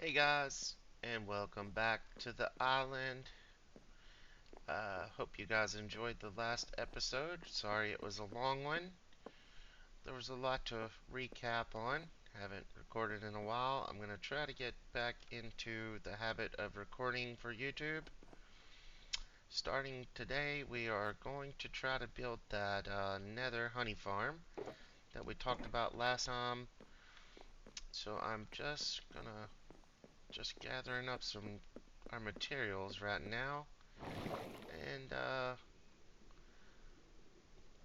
Hey guys, and welcome back to the island. Hope you guys enjoyed the last episode. Sorry it was a long one. There was a lot to recap on. Haven't recorded in a while. I'm going to try to get back into the habit of recording for YouTube. Starting today, we are going to try to build that Nether honey farm that we talked about last time. So I'm just gathering up some our materials right now. And I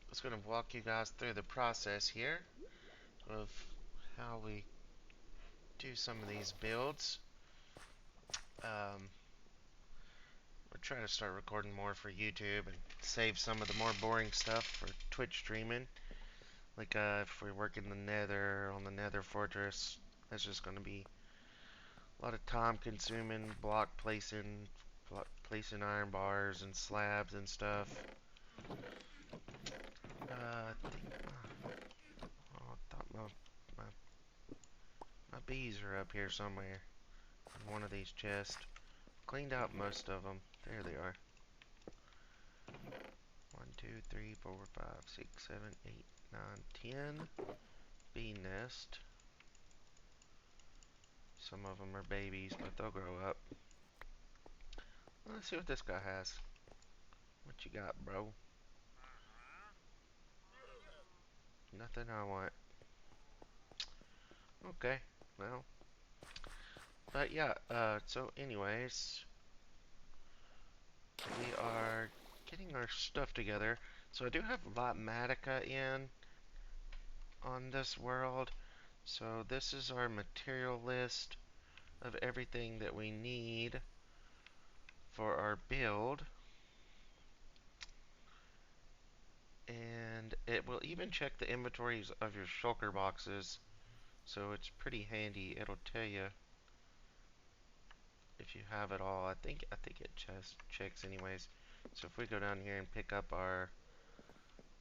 was going to walk you guys through the process here of how we do some of these builds. We're trying to start recording more for YouTube and save some of the more boring stuff for Twitch streaming. Like if we work in the Nether, on the Nether Fortress, that's just going to be a lot of time consuming, placing iron bars and slabs and stuff. I thought my my bees are up here somewhere in one of these chests. Cleaned out most of them. There they are. 1, 2, 3, 4, 5, 6, 7, 8, 9, 10. Bee nest. Some of them are babies, but they'll grow up. Let's see what this guy has. What you got, bro? Nothing I want. Okay, well. But yeah, so anyways, we are getting our stuff together. So I do have Lotmatica in on this world. So this is our material list of everything that we need for our build. And it will even check the inventories of your shulker boxes, so it's pretty handy. It'll tell you if you have it all. I think it just checks anyways. So if we go down here and pick up our,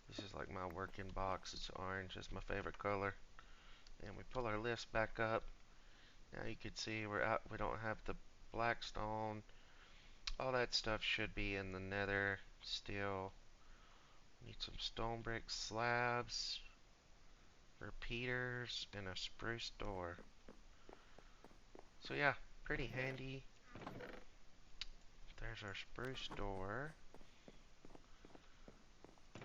this is like my working box. It's orange. It's my favorite color. And we pull our list back up. Now you can see we're out. We don't have the black stone. All that stuff should be in the Nether still. Need some stone brick slabs, repeaters, and a spruce door. So yeah, pretty handy. There's our spruce door.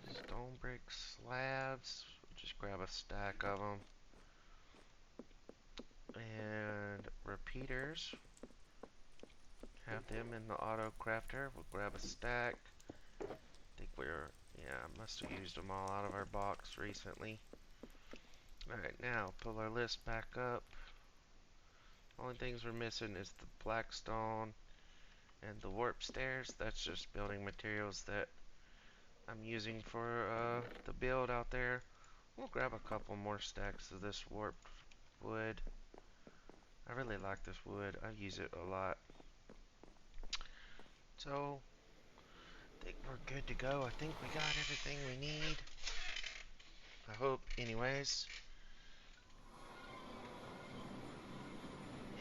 Stone brick slabs. Just grab a stack of them. And repeaters. Have them in the auto crafter. We'll grab a stack. Yeah, I must have used them all out of our box recently. Alright, now pull our list back up. Only things we're missing is the black stone and the warp stairs. That's just building materials that I'm using for the build out there. We'll grab a couple more stacks of this warped wood. I really like this wood. I use it a lot. So, I think we're good to go. I think we got everything we need. I hope, anyways.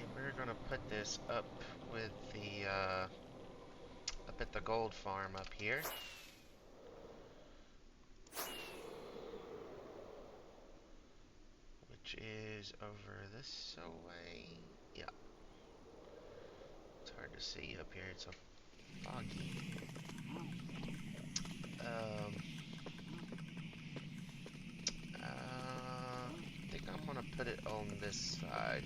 And we're gonna put this up with the up at the gold farm up here. Which is over this way. Yeah. It's hard to see up here. It's so foggy. I think I'm gonna put it on this side.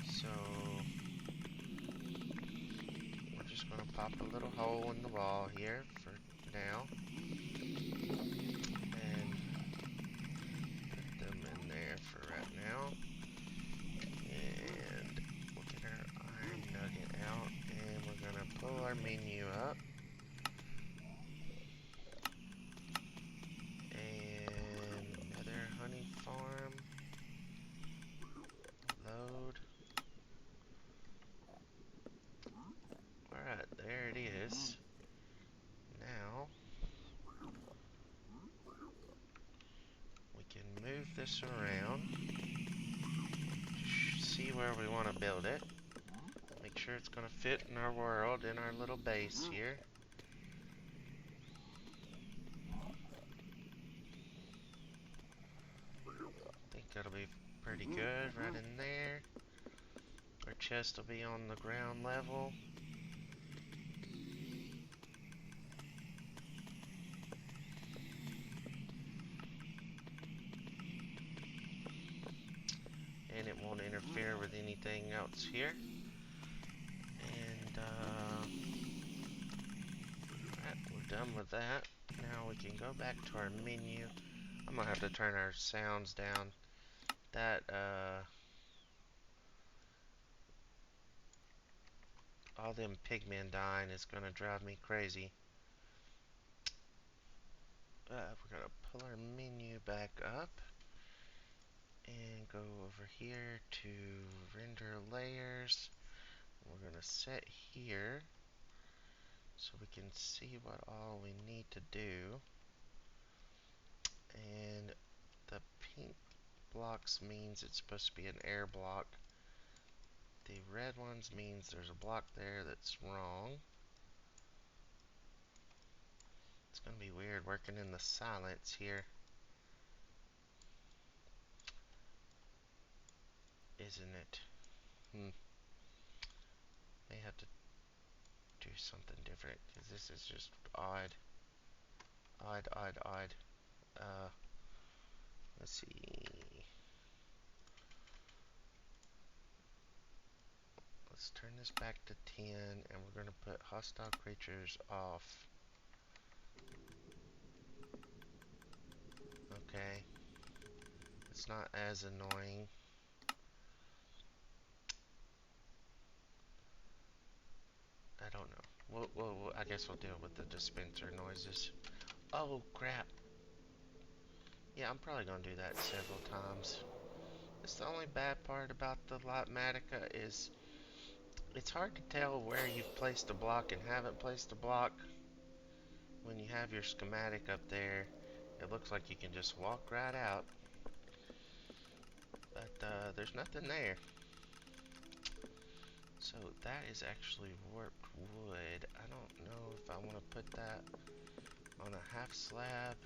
So we're just gonna pop a little hole in the wall here for now, and put them in there for right now. And we'll get our iron nugget out, and we're gonna pull our menu up. And another honey farm. Load. Alright, there it is. Now, we can move this around. see where we want to build it. Make sure it's going to fit in our world, in our little base here. I think that'll be pretty good right in there. Our chest will be on the ground level. And it won't interfere with anything else here. And alright, we're done with that. Now we can go back to our menu. I'm gonna have to turn our sounds down. That all them pigmen dying is gonna drive me crazy. We're gonna pull our menu back up and go over here to render layers. We're gonna set here so we can see what all we need to do. And the pink blocks means it's supposed to be an air block. The red ones means there's a block there that's wrong. It's gonna be weird working in the silence here, isn't it? May have to do something different because this is just odd. Odd. Let's see. Let's turn this back to 10 and we're going to put hostile creatures off. Okay. It's not as annoying. I don't know. I guess we'll deal with the dispenser noises. Oh, crap. Yeah, I'm probably going to do that several times. It's the only bad part about the Lotmatica is it's hard to tell where you've placed a block and haven't placed a block. When you have your schematic up there, it looks like you can just walk right out. But there's nothing there. So that is actually warped wood. I don't know if I want to put that on a half slab.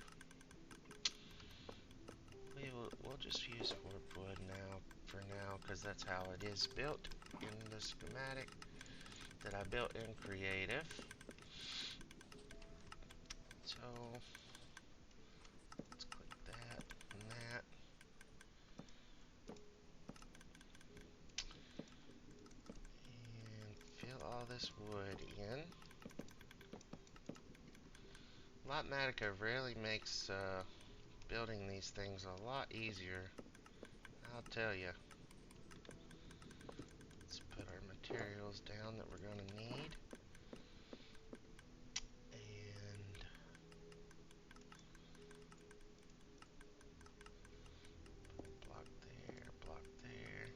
We'll just use warped wood now for now because that's how it is built in the schematic that I built in creative. So let's click that and that. And fill all this wood in. Lotmatica really makes building these things a lot easier, I'll tell you. Let's put our materials down that we're going to need. And block there, block there.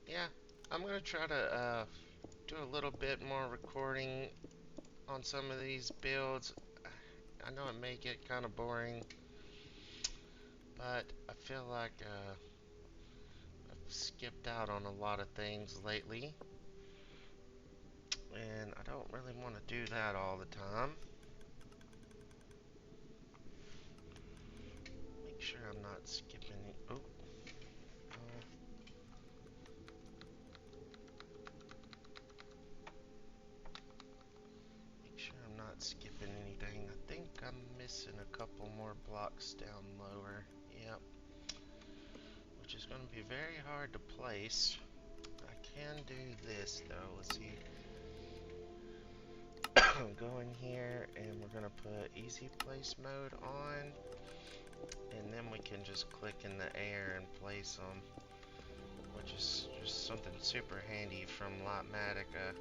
Yeah, I'm going to try to do a little bit more recording on some of these builds. I know it may get kind of boring, but I feel like I've skipped out on a lot of things lately, and I don't really want to do that all the time. Make sure I'm not skipping it. Oh. Make sure I'm not skipping anything. I think I'm missing a couple more blocks down lower. Yep. Which is going to be very hard to place. I can do this though. Let's see. Go in here and we're going to put easy place mode on. And then we can just click in the air and place them. Which is just something super handy from Lotmatica.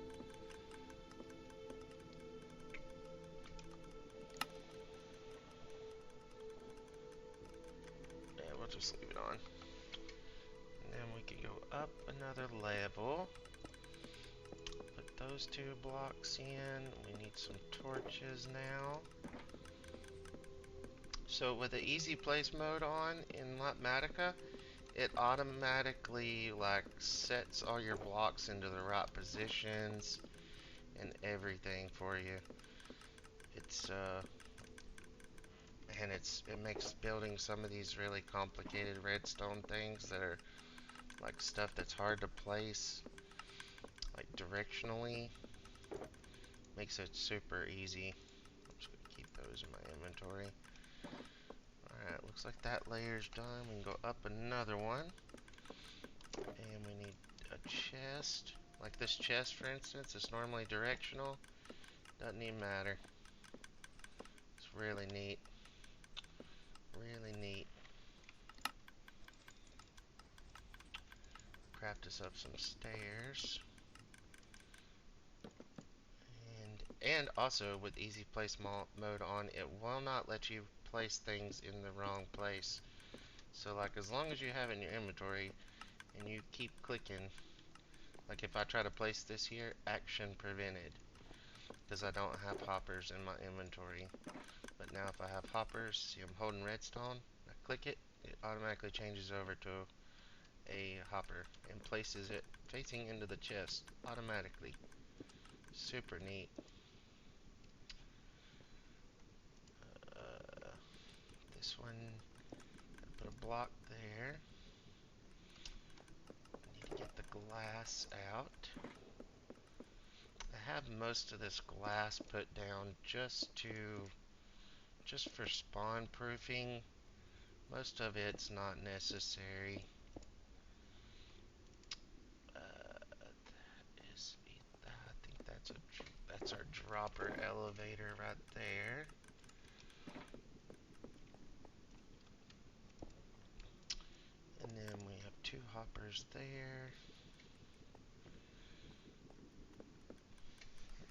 Yeah, we'll just leave it on. And then we can go up another level. Put those 2 blocks in. We need some torches now. So with the easy place mode on in Lotmatica, it automatically like sets all your blocks into the right positions and everything for you. It's and it makes building some of these really complicated redstone things that are like stuff that's hard to place like directionally, makes it super easy. I'm just gonna keep those in my inventory. Alright, looks like that layer's done. We can go up another one. And we need a chest. Like this chest, for instance, is normally directional. Doesn't even matter. It's really neat. Really neat. Craft us up some stairs. And also with easy place mode on, it will not let you place things in the wrong place. So like as long as you have it in your inventory and you keep clicking, like if I try to place this here, action prevented, because I don't have hoppers in my inventory. But now if I have hoppers, see I'm holding redstone, I click it, it automatically changes over to a hopper and places it facing into the chest automatically. Super neat. This one, put a block there. Need to get the glass out. I have most of this glass put down just for spawn proofing. Most of it's not necessary. I think that's our dropper elevator right there. And then we have two hoppers there.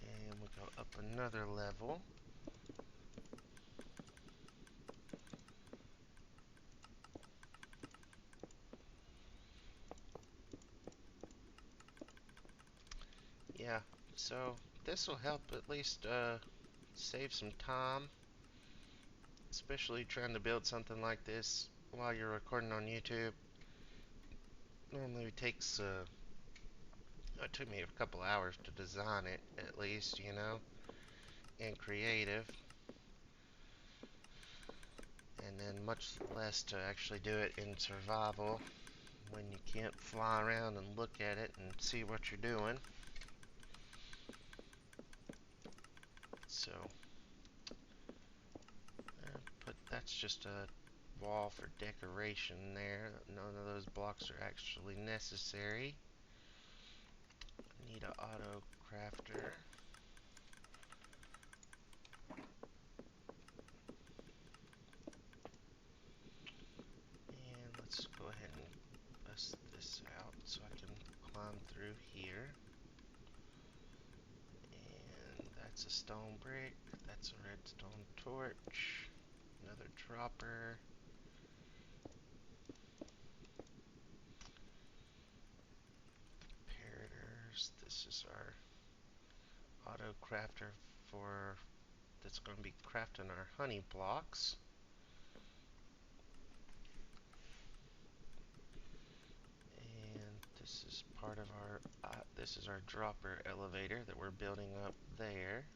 And we go up another level. Yeah, so this will help at least save some time, especially trying to build something like this while you're recording on YouTube. Normally it takes it took me a couple hours to design it, at least, you know, in creative, and then much less to actually do it in survival when you can't fly around and look at it and see what you're doing. So, but that's just a wall for decoration there. None of those blocks are actually necessary. Need an auto crafter. And let's go ahead and bust this out so I can climb through here. And that's a stone brick. That's a redstone torch. Another dropper. Comparators. This is our auto crafter for that's going to be crafting our honey blocks. And this is part of our this is our dropper elevator that we're building up there.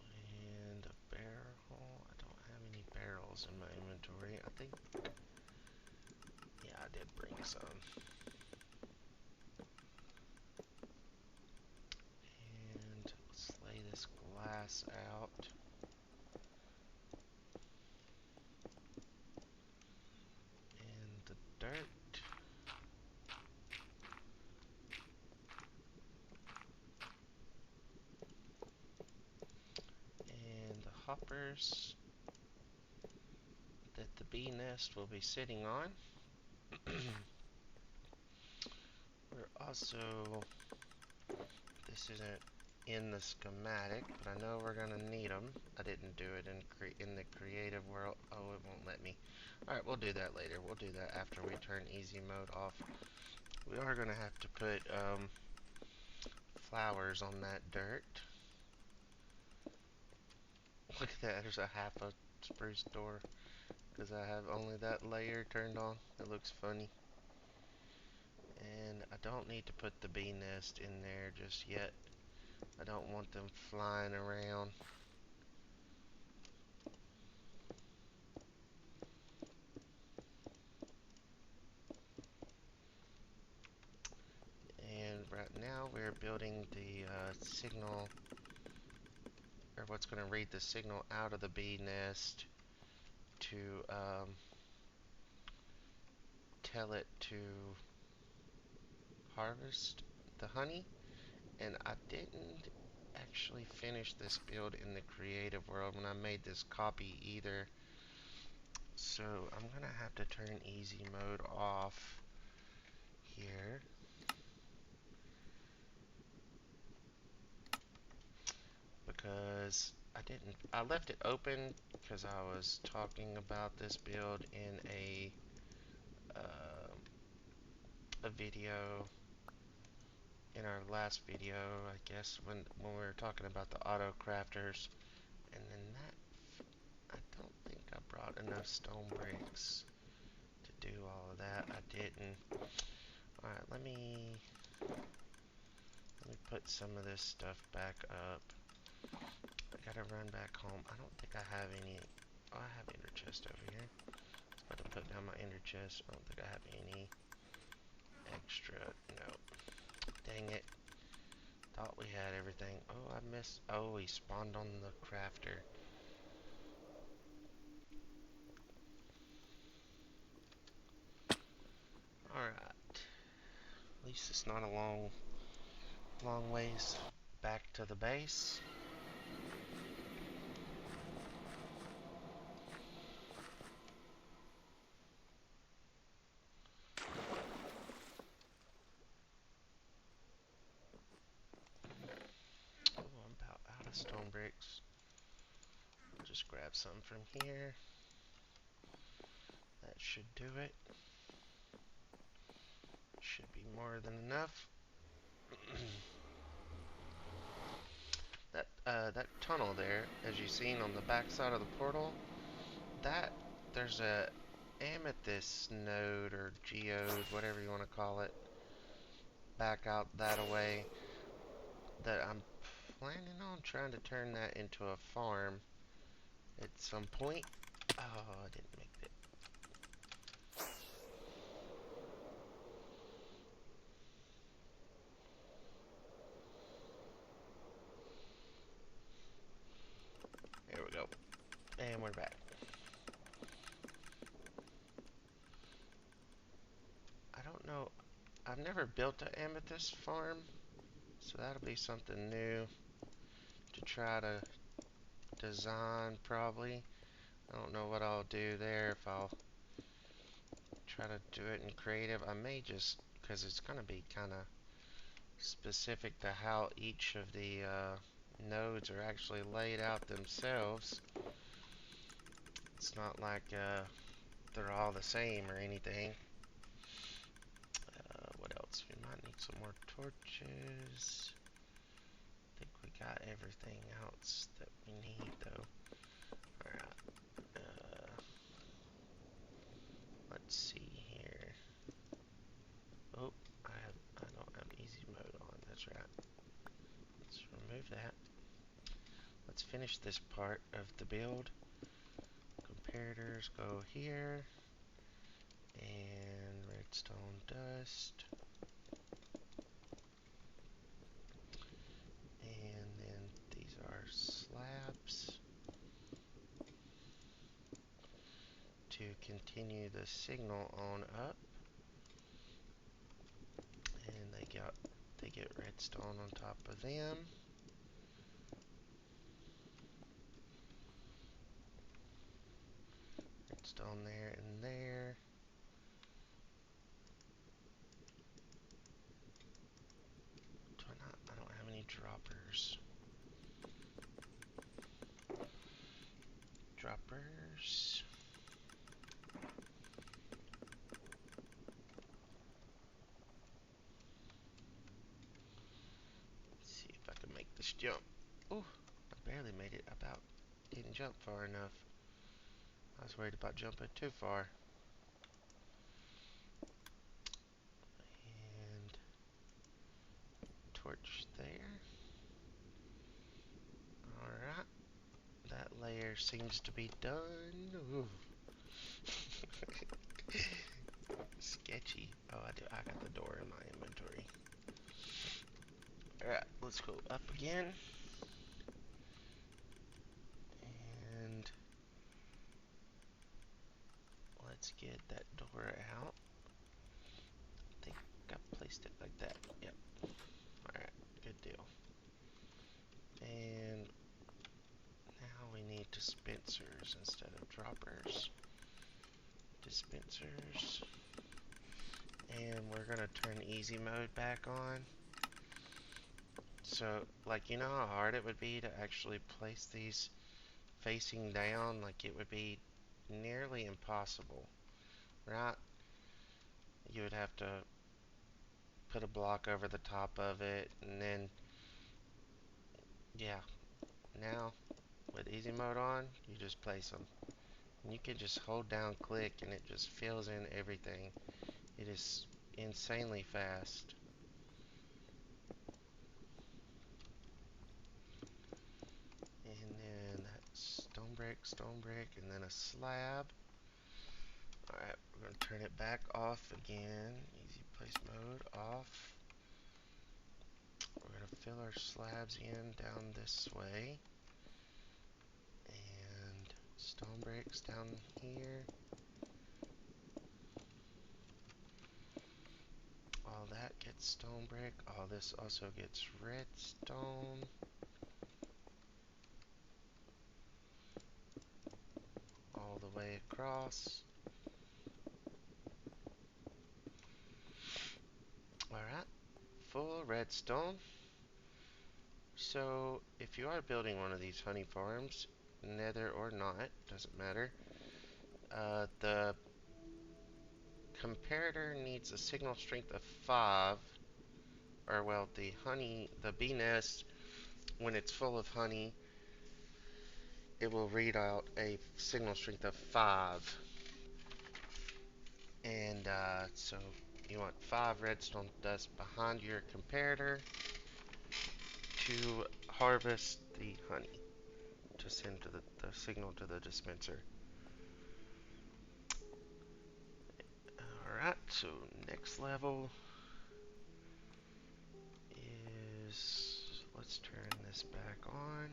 And a barrel. I don't have any barrels in my inventory. I think, yeah, I did bring some. And let's lay this glass out. And the dirt. And the hoppers that the bee nest will be sitting on. We're also, this isn't in the schematic, but I know we're gonna need them. I didn't do it in the creative world. Oh, it won't let me. Alright, we'll do that later. We'll do that after we turn easy mode off. We are gonna have to put flowers on that dirt. Look at that, there's a half a spruce door. Because I have only that layer turned on. It looks funny. And I don't need to put the bee nest in there just yet. I don't want them flying around. And right now we're building the signal, or what's going to read the signal out of the bee nest to tell it to harvest the honey. And I didn't actually finish this build in the creative world when I made this copy either. So I'm going to have to turn easy mode off here. Because I left it open because I was talking about this build in a video in our last video, I guess, when we were talking about the auto crafters. And then I don't think I brought enough stone bricks to do all of that. I didn't. Alright, let me put some of this stuff back up. I gotta run back home. I don't think I have any. Oh, I have ender chest over here. I was about to put down my ender chest. I don't think I have any extra. No. Dang it. Thought we had everything. Oh, I missed. Oh, he spawned on the crafter. Alright. At least it's not a long ways back to the base. Oh, I'm about out of stone bricks. I'll just grab some from here. That should do it. Should be more than enough. That tunnel there, as you've seen on the back side of the portal, there's a amethyst node or geode, whatever you want to call it, back out that away, that I'm planning on trying to turn that into a farm at some point. Oh, I didn't make it. There we go. And we're back. I don't know. I've never built an amethyst farm, so that'll be something new to try to design probably. I don't know what I'll do there, if I'll try to do it in creative. I may just, because it's going to be kind of specific to how each of the nodes are actually laid out themselves. It's not like they're all the same or anything. What else? We might need some more torches. I think we got everything else that we need though. Alright. Let's see here. Oh, I don't have easy mode on. That's right. Let's remove that. Let's finish this part of the build. Comparators go here. And redstone dust. And then these are slabs to continue the signal on up. And they get redstone on top of them. Redstone there and there. I don't have any droppers. Droppers. Let's Let's jump. Ooh, I barely made it about didn't jump far enough. I was worried about jumping too far. And torch there. Alright. That layer seems to be done. Ooh. Sketchy. Oh, I got the door in my inventory. Alright, let's go up again. And let's get that door out. I think I placed it like that. Yep. Alright, good deal. And now we need dispensers instead of droppers. Dispensers. And we're gonna turn easy mode back on. So, like, you know how hard it would be to actually place these facing down? Like, it would be nearly impossible, right? You would have to put a block over the top of it, and then, yeah. Now, with easy mode on, you just place them. And you can just hold down click, and it just fills in everything. It is insanely fast. And then stone brick, and then a slab. Alright, we're going to turn it back off again. Easy place mode off. We're going to fill our slabs in down this way. And stone bricks down here. All that gets stone brick. All this also gets redstone. All the way across. Alright, full redstone. So, if you are building one of these honey farms, nether or not, doesn't matter, the comparator needs a signal strength of 5, or well, the bee nest, when it's full of honey, it will read out a signal strength of 5. And so you want 5 redstone dust behind your comparator to harvest the honey, to send to the signal to the dispenser. Alright, so next level is, let's turn this back on,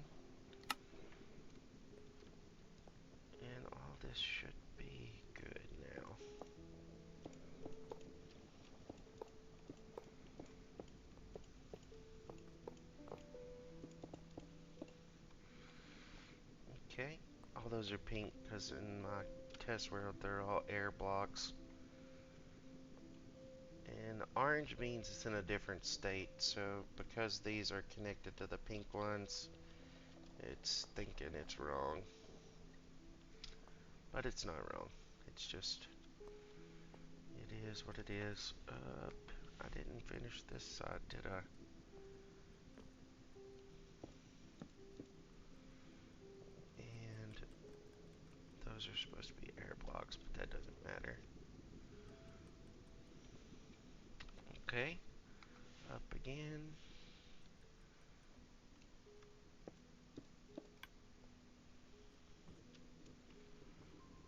and all this should be good now. Okay, all those are pink because in my test world they're all air blocks. And orange means it's in a different state, so because these are connected to the pink ones, it's thinking it's wrong. But it's not wrong. It's just, it is what it is. I didn't finish this side, did I? And those are supposed to be air blocks, but that doesn't matter. Okay, up again.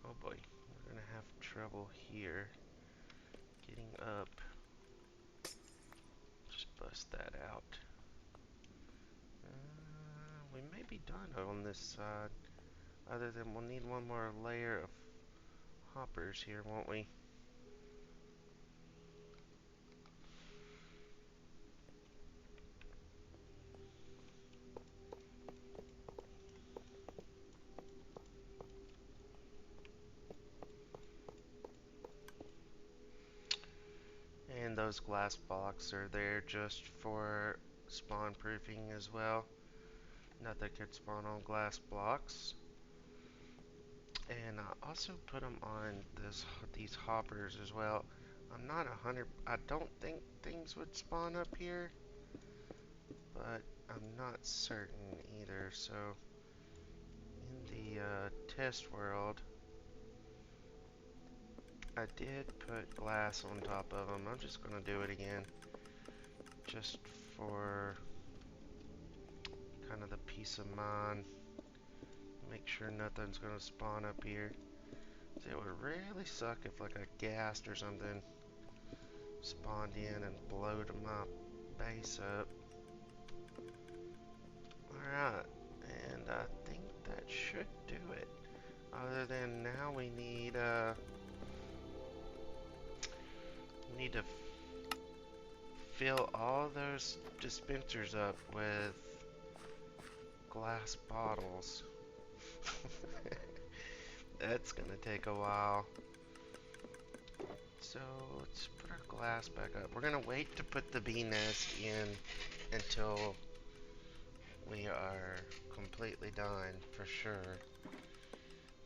Oh boy, we're gonna have trouble here getting up. Just bust that out. We may be done on this side. Other than we'll need one more layer of hoppers here, won't we? And those glass blocks are there just for spawn proofing as well. Nothing could spawn on glass blocks. And I also put them on these hoppers as well. I don't think things would spawn up here, but I'm not certain either. So in the test world, I did put glass on top of them. I'm just gonna do it again, just for kind of the peace of mind. Make sure nothing's gonna spawn up here. So it would really suck if like a ghast or something spawned in and blowed my base up. Alright, and I think that should do it. Other than now we need to fill all those dispensers up with glass bottles. That's gonna take a while. So let's put our glass back up. We're gonna wait to put the bee nest in until we are completely done for sure.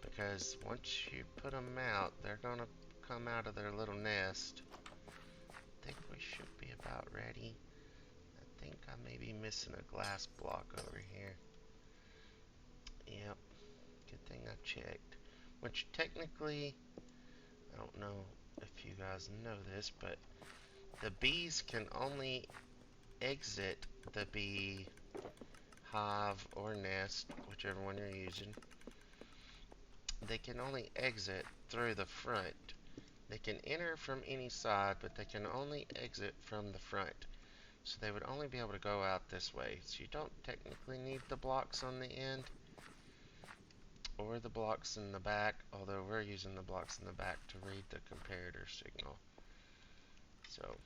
Because once you put them out, they're gonna come out of their little nest. I think we should be about ready. I think I may be missing a glass block over here. Yep, good thing I checked. Which technically, I don't know if you guys know this, but the bees can only exit the bee hive or nest, whichever one you're using. They can only exit through the front. They can enter from any side, but they can only exit from the front. So they would only be able to go out this way. So you don't technically need the blocks on the end or the blocks in the back, although we're using the blocks in the back to read the comparator signal. So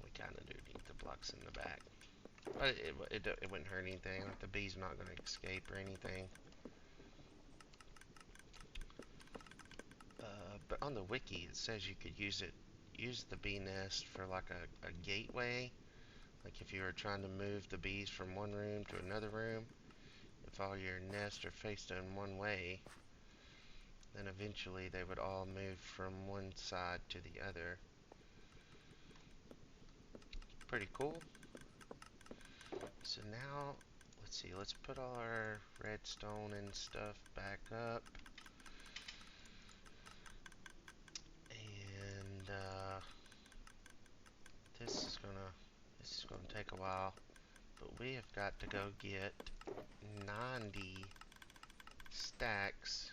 we kind of do need the blocks in the back. But it wouldn't hurt anything. Like the bee's not going to escape or anything. But on the wiki, it says you could use the bee nest for like a gateway. Like if you were trying to move the bees from one room to another room, if all your nests are faced in one way, then eventually they would all move from one side to the other. Pretty cool. So now, let's see, let's put all our redstone and stuff back up. And this is gonna take a while, but we have got to go get 90 stacks.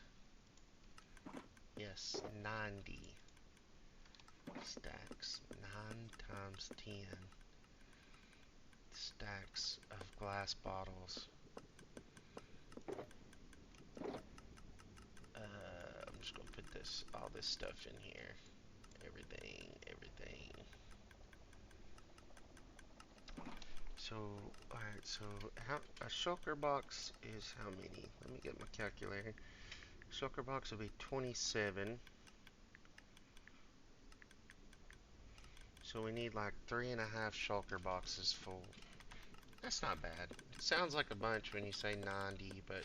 Yes, 90 stacks. 9 times 10 stacks of glass bottles. I'm just gonna put all this stuff in here. Everything. So, alright, so a shulker box is how many? Let me get my calculator. Shulker box will be 27. So we need like 3.5 shulker boxes full. That's not bad. It sounds like a bunch when you say 90, but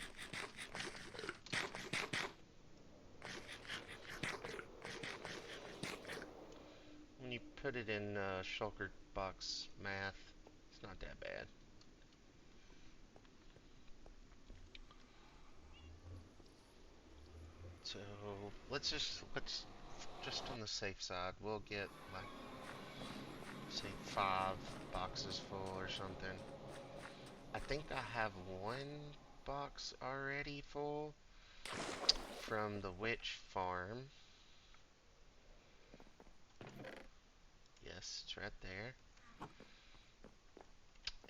when you put it in shulker box math, it's not that bad. So let's just on the safe side, we'll get like say 5 boxes full or something. I think I have one box already full from the witch farm. Yes, it's right there.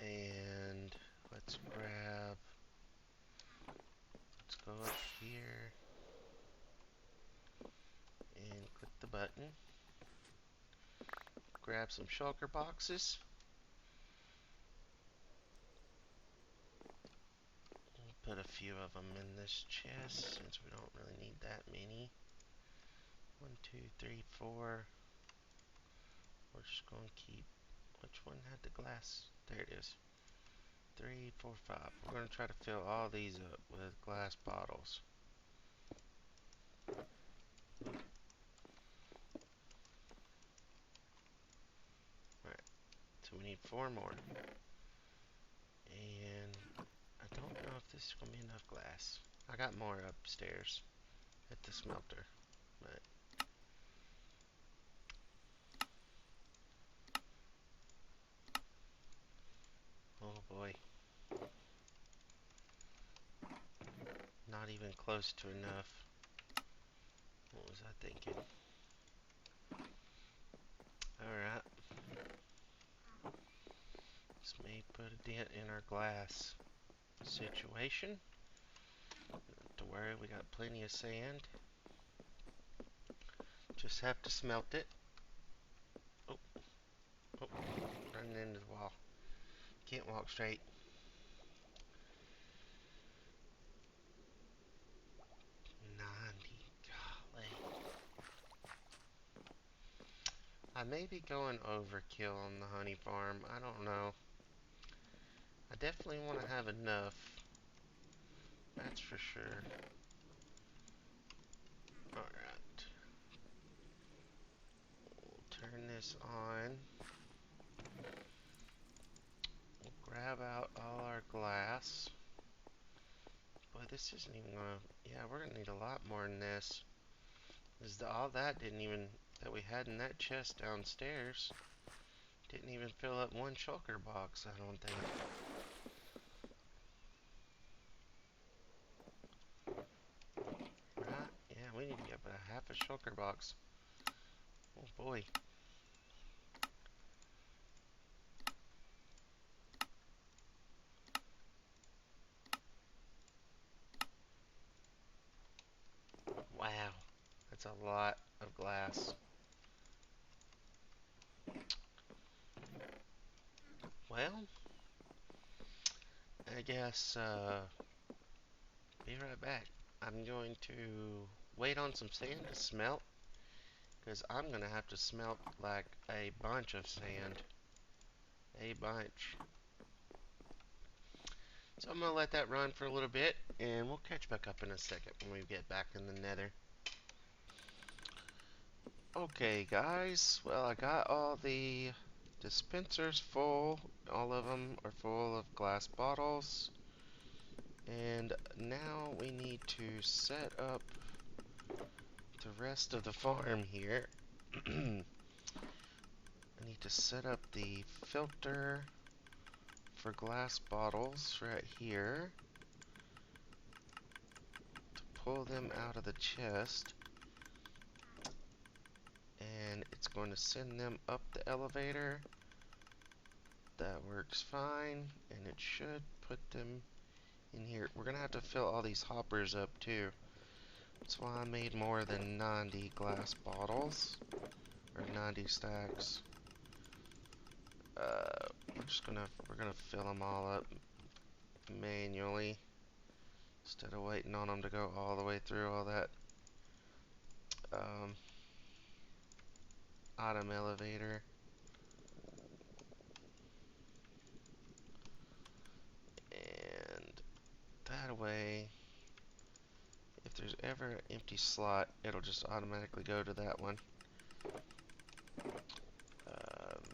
And let's go up here and click the button. Grab some shulker boxes. We'll put a few of them in this chest since we don't really need that many. 1, 2, 3, 4. We're just going to keep. Which one had the glass? There it is. 3, 4, 5. We're going to try to fill all these up with glass bottles. Alright, so we need 4 more. This is gonna be enough glass. I got more upstairs at the smelter, but oh boy, not even close to enough. What was I thinking? Alright, this may put a dent in our glass situation. Don't worry, we got plenty of sand. Just have to smelt it. Oh, oh, running into the wall. Can't walk straight. 90, golly. I may be going overkill on the honey farm. I don't know. I definitely want to have enough. That's for sure. Alright. We'll turn this on. We'll grab out all our glass. Boy, this isn't even gonna... Yeah, we're gonna need a lot more than this. All that didn't even... That we had in that chest downstairs didn't even fill up one shulker box, I don't think. Right? Yeah, we need to get about half a shulker box. Oh boy. Wow. That's a lot of glass. Well, I guess, be right back. I'm going to wait on some sand to smelt, because I'm going to have to smelt like a bunch of sand. A bunch. So I'm going to let that run for a little bit, and we'll catch back up in a second when we get back in the nether. Okay, guys. Well, I got all the dispensers full. All of them are full of glass bottles. And now we need to set up the rest of the farm here. I need to set up the filter for glass bottles right here to pull them out of the chest, and it's going to send them up the elevator. That works fine, and it should put them in here. We're gonna have to fill all these hoppers up too. That's why I made more than 90 glass bottles, or 90 stacks. We're gonna fill them all up manually instead of waiting on them to go all the way through all that autumn elevator. And that way, if there's ever an empty slot, it'll just automatically go to that one.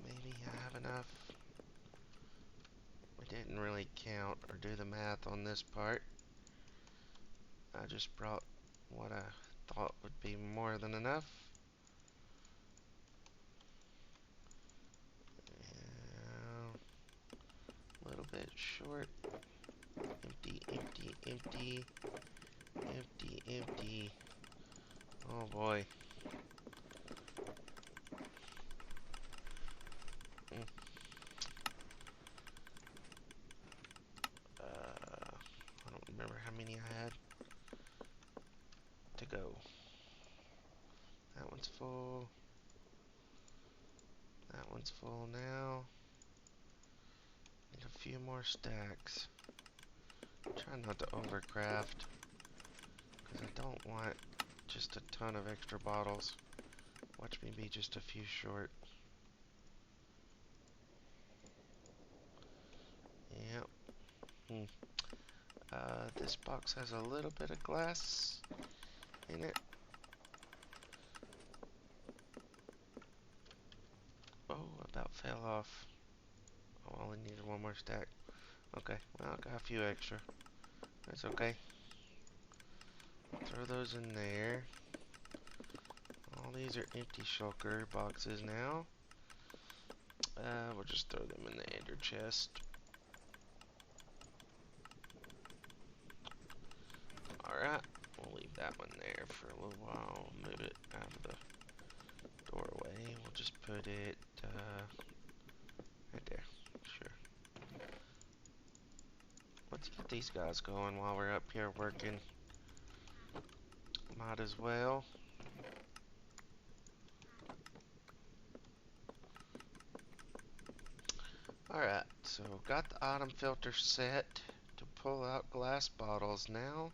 Maybe I have enough. I didn't really count or do the math on this part. I just brought what I thought would be more than enough. A little bit short. Empty, empty, empty. Empty, empty. Oh boy. I don't remember how many I had to go. That one's full. That one's full now. Need a few more stacks. Try not to overcraft, because I don't want just a ton of extra bottles. Watch me be just a few short. Yep. This box has a little bit of glass in it. Oh, about fell off. Oh, I only needed one more stack. Okay, well, I got a few extra. That's okay. Throw those in there. All these are empty shulker boxes now. We'll just throw them in the ender chest. Alright, we'll leave that one there for a little while. Move it out of the doorway. We'll just put it right there. Sure. Let's get these guys going while we're up here working. Might as well. Alright, so got the item filter set to pull out glass bottles now.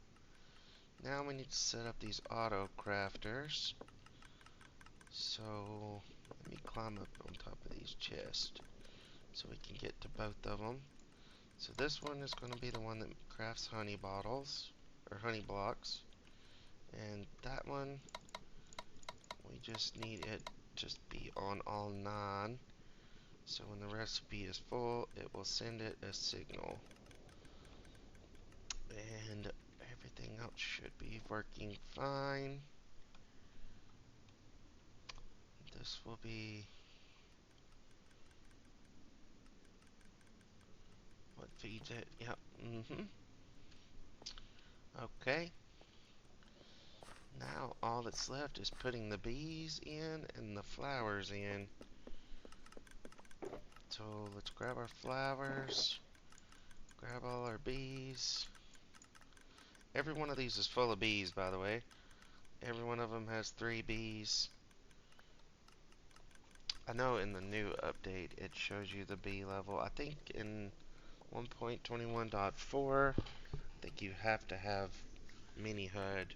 Now we need to set up these auto crafters. So let me climb up on top of these chests so we can get to both of them. So this one is going to be the one that crafts honey bottles or honey blocks, and that one we just need it just be on all 9. So when the recipe is full, it will send it a signal. And everything else should be working fine. This will be what feeds it. Yep. Okay. Now all that's left is putting the bees in and the flowers in. So let's grab our flowers. Grab all our bees. Every one of these is full of bees, by the way. Every one of them has 3 bees. I know in the new update it shows you the bee level. I think in 1.21.4, I think you have to have mini HUD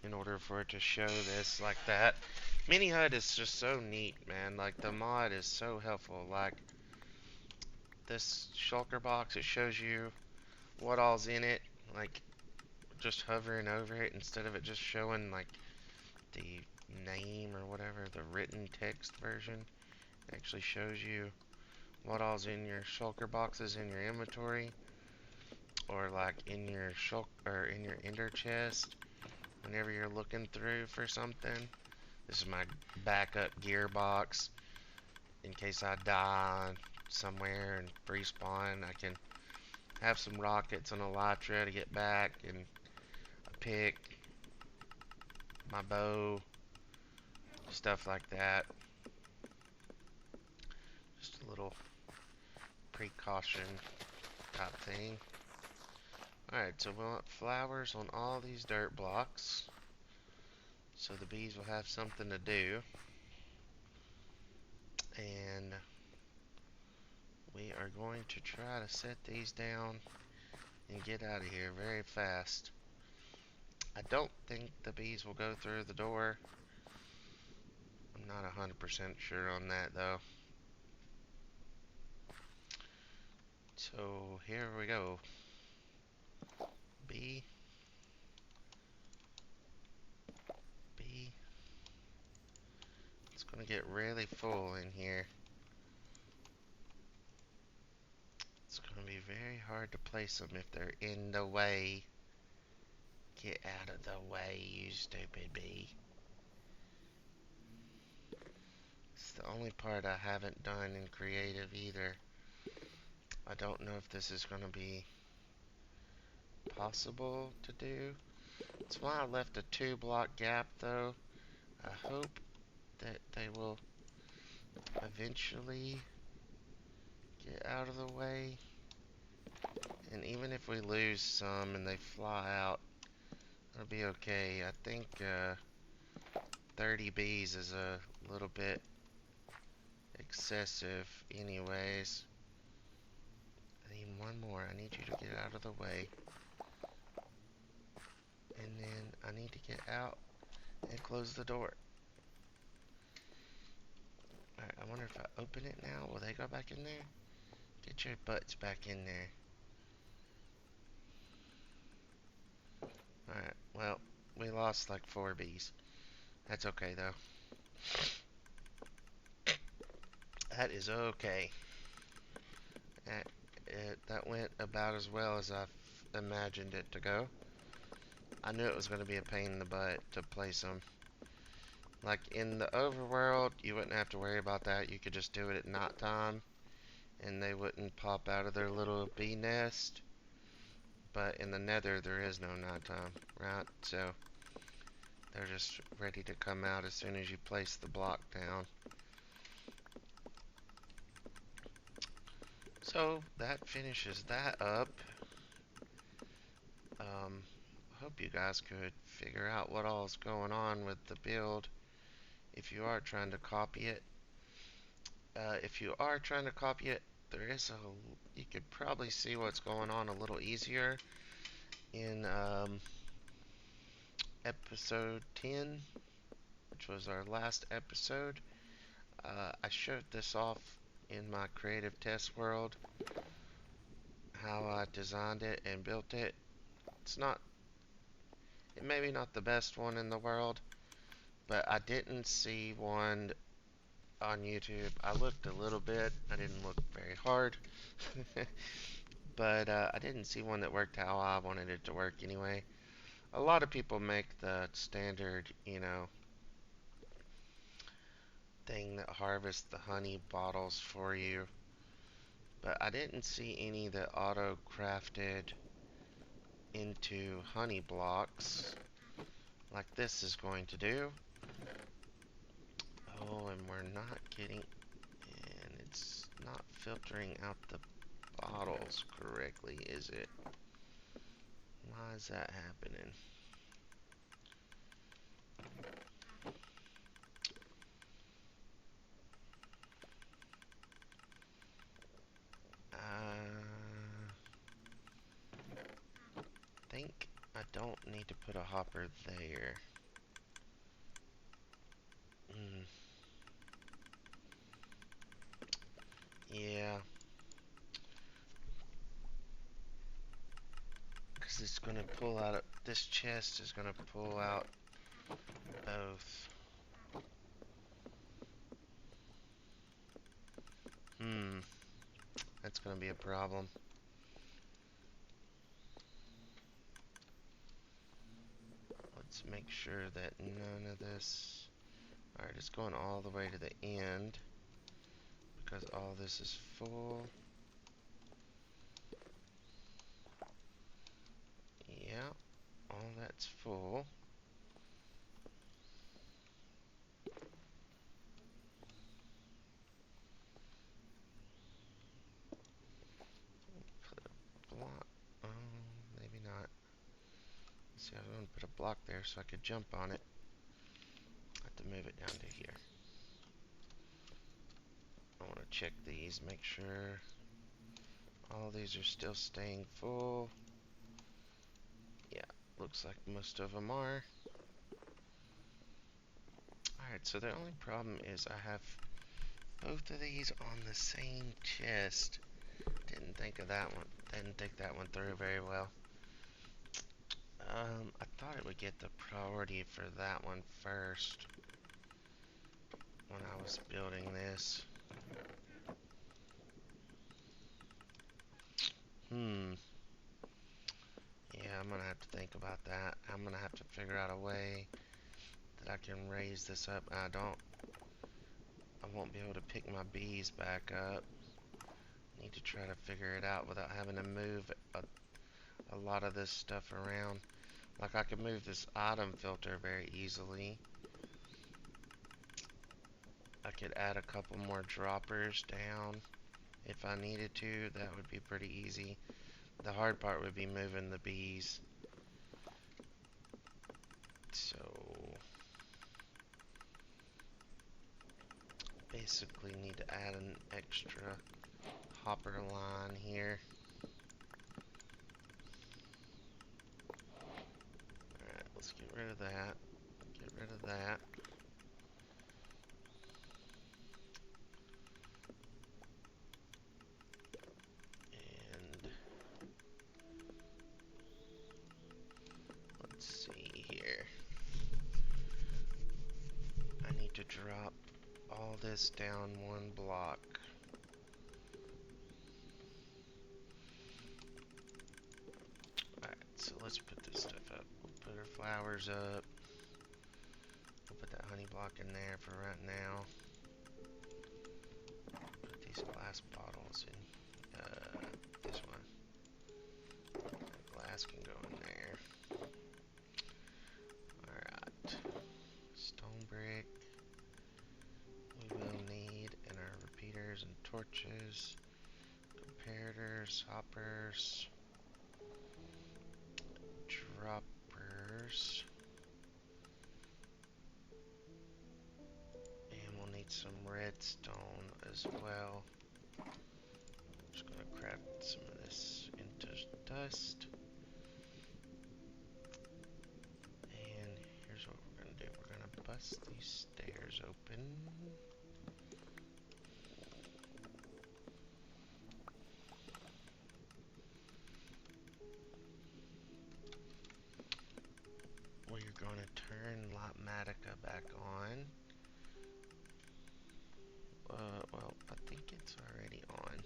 in order for it to show this like that. Mini HUD is just so neat, man. Like, the mod is so helpful. Like, this shulker box, it shows you what all's in it. Like, just hovering over it instead of it just showing, like, the name or whatever, the written text version. It actually shows you what all's in your shulker boxes in your inventory, or like in your in your ender chest whenever you're looking through for something. This is my backup gear box in case I die somewhere and respawn. I can have some rockets and elytra to get back, and a pick, my bow, stuff like that. Just a little precaution type thing. Alright, so we want flowers on all these dirt blocks so the bees will have something to do. And we are going to try to set these down and get out of here very fast. I don't think the bees will go through the door. I'm not 100% sure on that though. So here we go. Bee. Bee. It's going to get really full in here. It's going to be very hard to place them if they're in the way. Get out of the way, you stupid bee. It's the only part I haven't done in creative either. I don't know if this is going to be possible to do. That's why I left a 2-block gap though. I hope that they will eventually get out of the way. And even if we lose some and they fly out, it'll be okay. I think 30 bees is a little bit excessive anyways. I need one more. I need you to get out of the way. And then I need to get out and close the door. Alright, I wonder if I open it now, will they go back in there? Get your butts back in there. Alright, well, we lost like 4 bees. That's okay though. That is okay. That went about as well as I imagined it to go. I knew it was going to be a pain in the butt to place them. Like in the overworld, you wouldn't have to worry about that. You could just do it at night time, and they wouldn't pop out of their little bee nest. But in the Nether, there is no nighttime, right? So they're just ready to come out as soon as you place the block down. So that finishes that up. Hope you guys could figure out what all is going on with the build if you are trying to copy it. If you are trying to copy it, you could probably see what's going on a little easier in episode 10, which was our last episode. I showed this off in my creative test world, how I designed it and built it. It may be not the best one in the world, but I didn't see one on YouTube. I looked a little bit. I didn't look very hard. But I didn't see one that worked how I wanted it to work anyway. A lot of people make the standard, thing that harvests the honey bottles for you. But I didn't see any that auto-crafted into honey blocks like this is going to do. Oh, and we're not getting, and it's not filtering out the bottles correctly, is it? Why is that happening? Think I don't need to put a hopper there. Mm. Yeah. Because it's going to pull out, this chest is going to pull out both. That's going to be a problem. Let's make sure that none of this... Alright, it's going all the way to the end, because all this is full. Yeah, all that's full. Put a block. Oh, maybe not. See, I was going to put a block there so I could jump on it. I have to move it down to here. I want to check these, make sure all these are still staying full. Yeah, looks like most of them are. Alright, so the only problem is I have both of these on the same chest. Didn't think of that one. Didn't think that one through very well. I thought it would get the priority for that one first when I was building this. Yeah, I'm gonna have to think about that. I'm gonna have to figure out a way that I can raise this up. I won't be able to pick my bees back up. Need to try to figure it out without having to move a lot of this stuff around. Like I could move this item filter very easily. I could add a couple more droppers down if I needed to. That would be pretty easy. The hard part would be moving the bees. So basically need to add an extra hopper line here. Alright, let's get rid of that. Get rid of that. And let's see here. I need to drop all this down one block. so let's put this stuff up. We'll put our flowers up. We'll put that honey block in there for right now. Put these glass bottles in. This one. That glass can go in there. Alright. Stone brick. We will need, and our repeaters and torches. Comparators, hoppers. Droppers. And we'll need some redstone as well. I'm just gonna craft some of this into dust. And here's what we're gonna do. We're gonna bust these stairs open. We're gonna turn Lotmatica back on. Well, I think it's already on.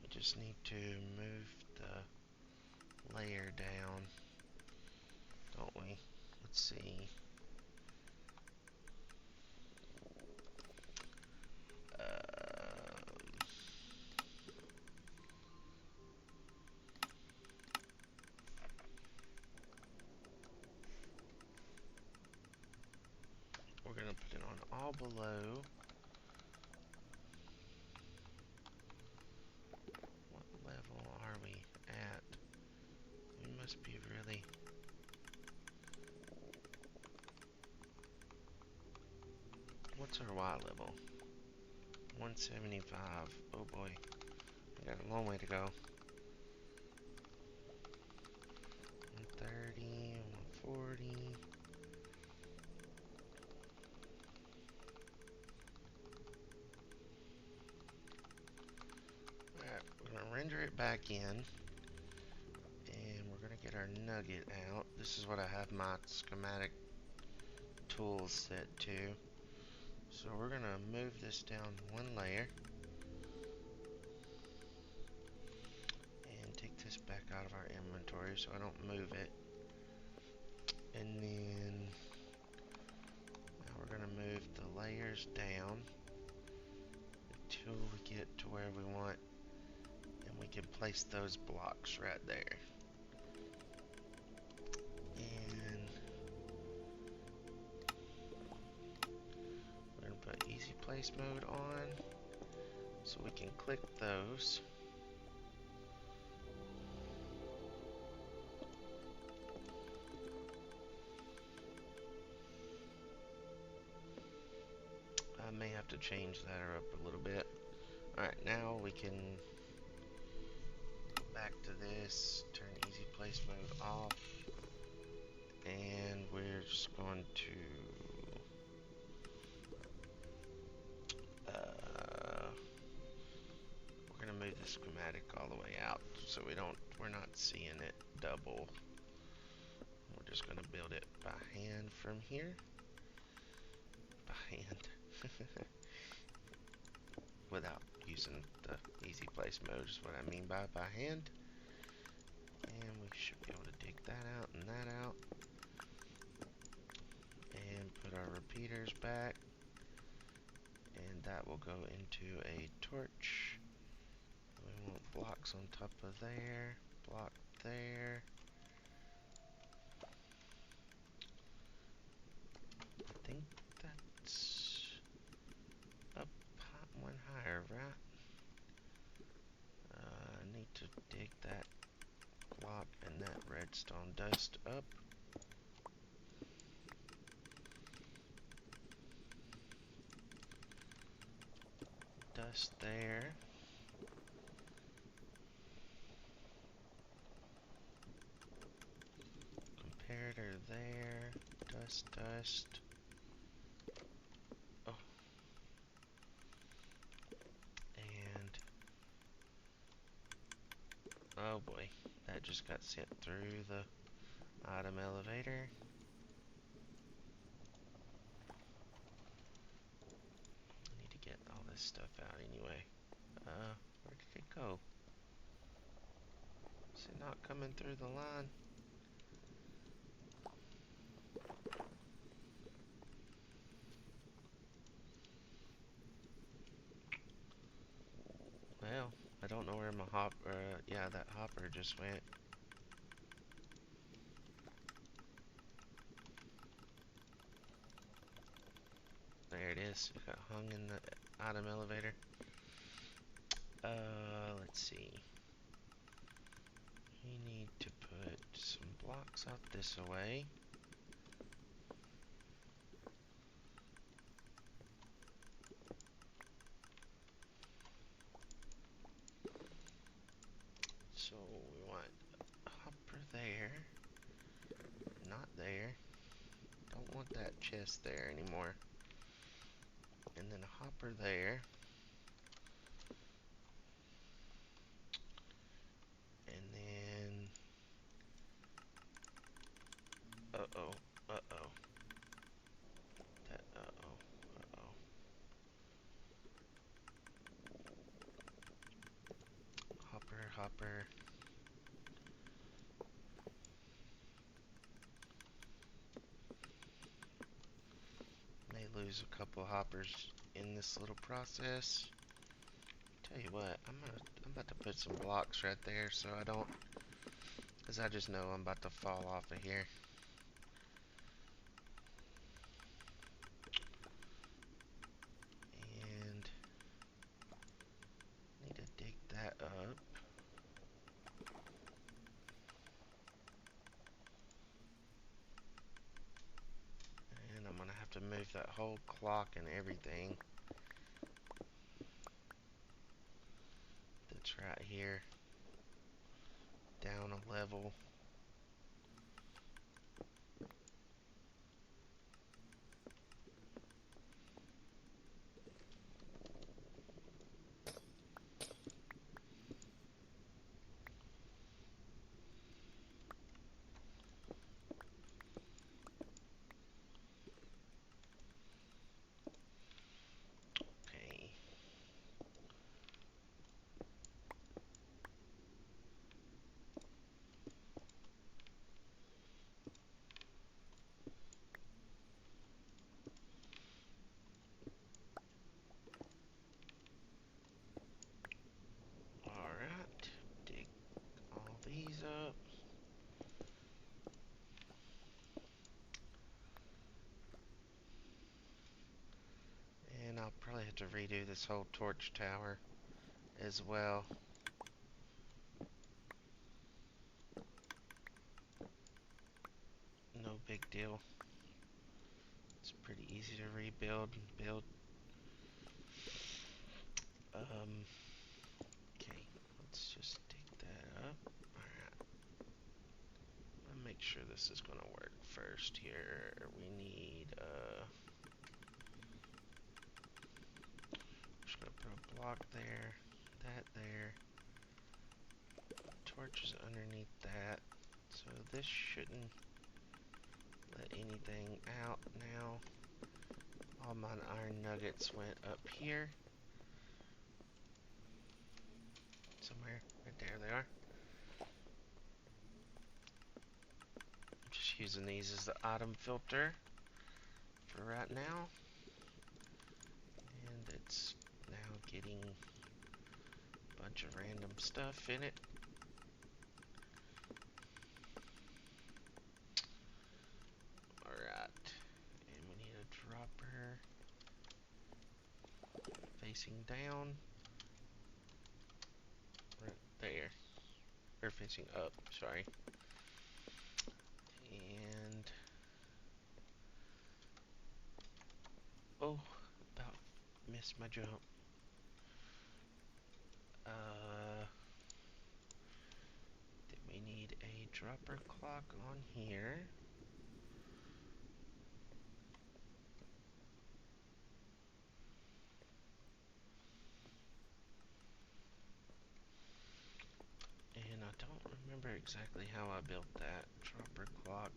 We just need to move the layer down, don't we? Let's see. We're gonna put it on all below. What level are we at? We must be really... What's our Y level? 175. Oh boy. We got a long way to go. 130, 140. Alright, we're gonna render it back in. And we're gonna get our nugget out. This is what I have my schematic tools set to. So we're gonna move this down one layer. And take this back out of our inventory so I don't move it. And then now we're gonna move the layers down until we get to where we want, and we can place those blocks right there. And we're gonna put easy place mode on so we can click those. I may have to change that up a little bit. Alright, now we can go back to this, turn easy place mode off, and we're just going to we're gonna move the schematic all the way out so we're not seeing it double. We're just gonna build it by hand from here. By hand. Without using the easy place mode is what I mean by hand. And we should be able to dig that out and that out. And put our repeaters back. And that will go into a torch. We want blocks on top of there. Block there. I think that's up one higher, right? I need to dig that block and that redstone dust up. Dust there. Comparator there. Dust, dust. Oh. And oh boy, that just got sent through the item elevator. I need to get all this stuff out anyway. Where did it go? It's in not coming through the line. Well, I don't know where my yeah, that hopper just went. There it is. It got hung in the item elevator. Let's see. We need to put some blocks out this way. So we want a hopper there. Not there. Don't want that chest there anymore. And then a hopper there. And then... Uh-oh. Uh-oh. That, uh-oh. Uh-oh. Hopper, hopper. May lose a couple hoppers in this little process. Tell you what, I'm about to put some blocks right there so I don't, because I just know I'm about to fall off of here. And need to dig that up. And I'm gonna have to move that whole clock and everything that's right here down a level. Okay. Alright. Dig all these up. And I'll probably have to redo this whole torch tower as well. No big deal. It's pretty easy to rebuild and build. Okay, let's just dig that up. Alright. I'll make sure this is gonna work first here. We need, just gonna put a block there, that there. Torch is underneath that. So this shouldn't let anything out now. All my iron nuggets went up here. Somewhere. Right there they are. I'm just using these as the item filter for right now. And it's now getting a bunch of random stuff in it. Alright. And we need a dropper facing down. Right there. Or facing up, sorry. And oh, about missed my jump. Then we need a dropper clock on here. And I don't remember exactly how I built that dropper clock.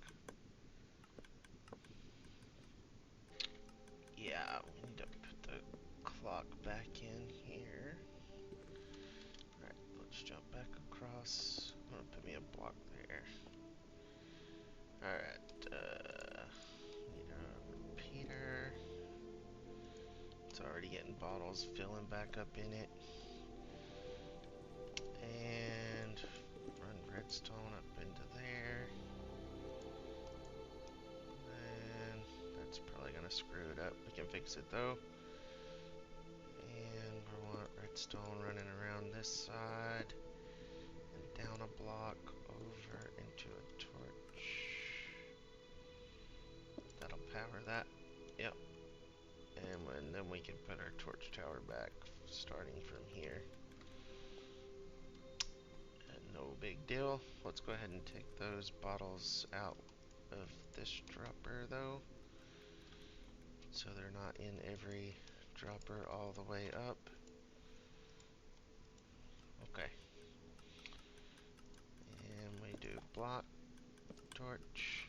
Yeah, we need to put the clock back in here. Alright, let's jump back across Put me a block there. Alright, need a repeater. It's already getting bottles filling back up in it. And run redstone up into there. And that's probably gonna screw it up. We can fix it though. And we want redstone running around this side. And down a block over into a torch. That'll power that. Yep. And then we can put our torch tower back starting from here. No big deal. Let's go ahead and take those bottles out of this dropper though, so they're not in every dropper all the way up. Okay. And we do block, torch,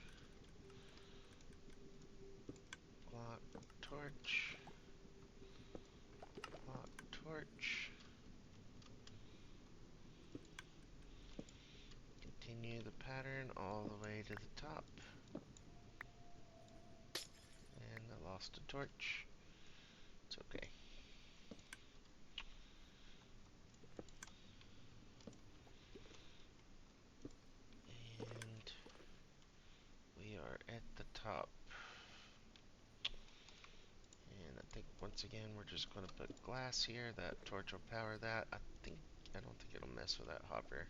block, torch, block, torch. Continue the pattern all the way to the top. And I lost a torch. It's okay. And we are at the top. And I think once again we're just going to put glass here. That torch will power that. I don't think it'll mess with that hopper.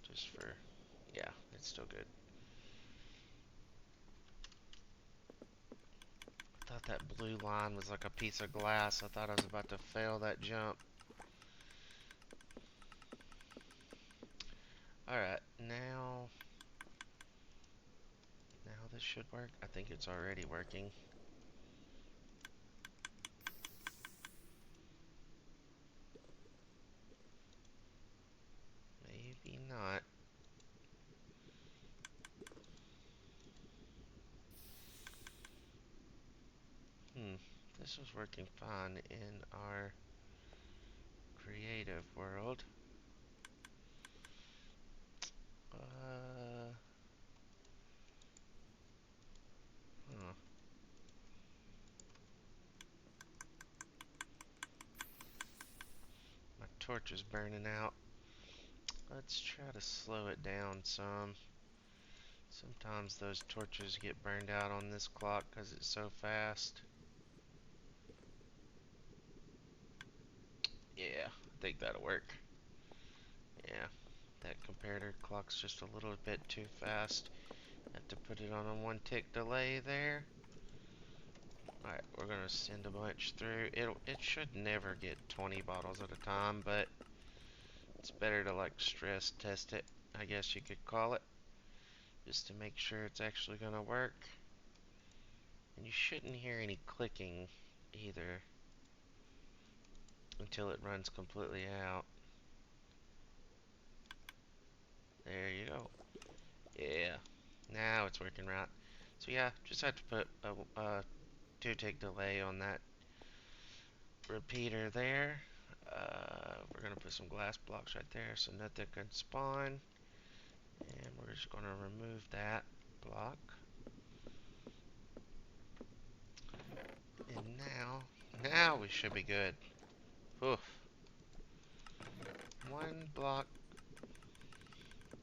Just for, yeah, it's still good. I thought that blue line was like a piece of glass. I thought I was about to fail that jump. Alright, now this should work. I think it's already working. Maybe not. This was working fine in our creative world. Huh. My torch is burning out. Let's try to slow it down some. Sometimes those torches get burned out on this clock because it's so fast. Yeah, I think that'll work. Yeah, that comparator clock's just a little bit too fast. Have to put it on a 1 tick delay there. Alright, we're gonna send a bunch through. It should never get 20 bottles at a time, but it's better to like stress test it, I guess you could call it, just to make sure it's actually gonna work. And you shouldn't hear any clicking either until it runs completely out. There you go. Yeah, now it's working right. So yeah, just have to put a 2 tick delay on that repeater there. We're gonna put some glass blocks right there so nothing can spawn. And we're just gonna remove that block. And now we should be good. Oof. 1 block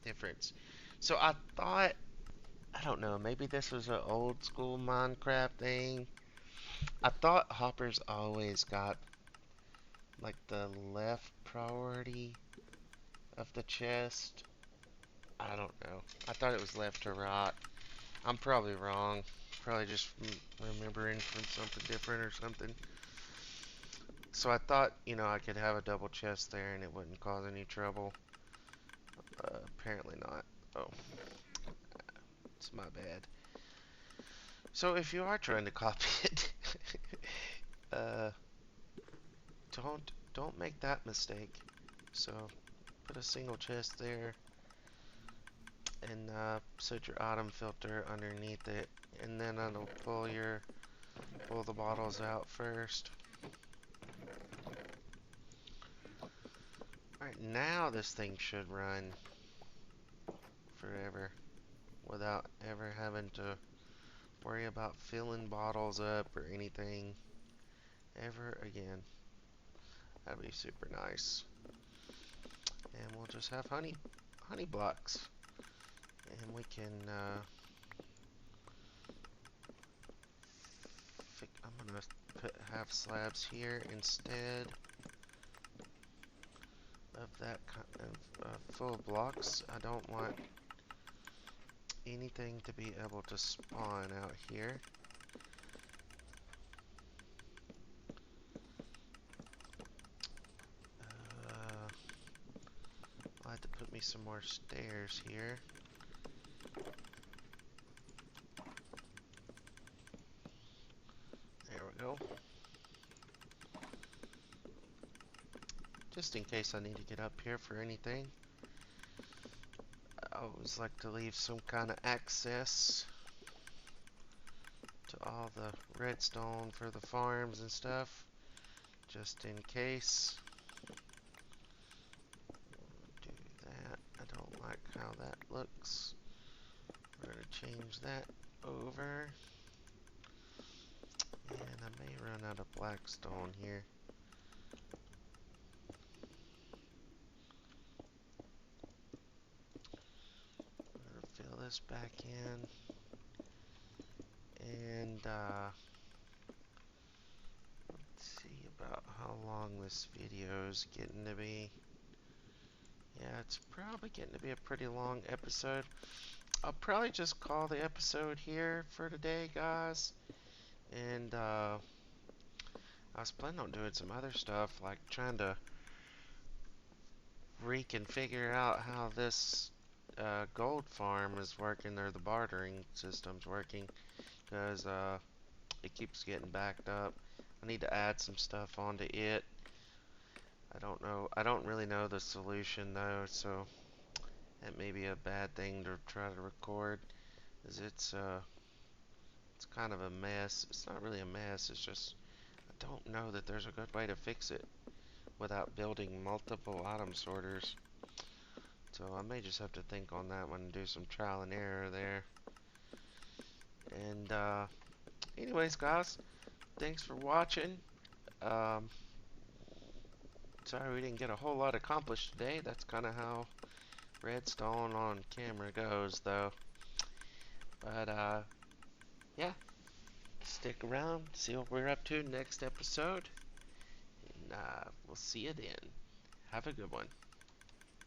difference. So I thought, I don't know, maybe this was an old school Minecraft thing. I thought hoppers always got like the left priority of the chest. I don't know. I thought it was left to right. I'm probably wrong. Probably just remembering from something different or something. So I thought, I could have a double chest there and it wouldn't cause any trouble. Apparently not. Oh, it's my bad. So if you are trying to copy it, uh, don't make that mistake. So put a single chest there and set your item filter underneath it, and then it'll pull the bottles out first. Alright, now this thing should run forever without ever having to worry about filling bottles up or anything ever again. That'd be super nice. And we'll just have honey blocks. And we can, I'm gonna have slabs here instead of that kind of full blocks. I don't want anything to be able to spawn out here. I'll have to put me some more stairs here. There we go. Just in case I need to get up here for anything. I always like to leave some kind of access to all the redstone for the farms and stuff, just in case. Do that. I don't like how that looks. We're going to change that over. And I may run out of blackstone here. I'm going to fill this back in. And let's see about how long this video is getting to be. Yeah, it's probably getting to be a pretty long episode. I'll probably just call the episode here for today, guys. And I was planning on doing some other stuff, like trying to reconfigure out how this gold farm is working, or the bartering system's working, because it keeps getting backed up. I need to add some stuff onto it. I don't know. I don't really know the solution though, so that may be a bad thing to try to record. Is it's kind of a mess. It's not really a mess. It's just I don't know that there's a good way to fix it without building multiple item sorters. So I may just have to think on that one and do some trial and error there. And anyways, guys, thanks for watching. Sorry we didn't get a whole lot accomplished today. That's kind of how redstone on camera goes, though. But yeah, stick around, see what we're up to next episode, and we'll see you then. Have a good one.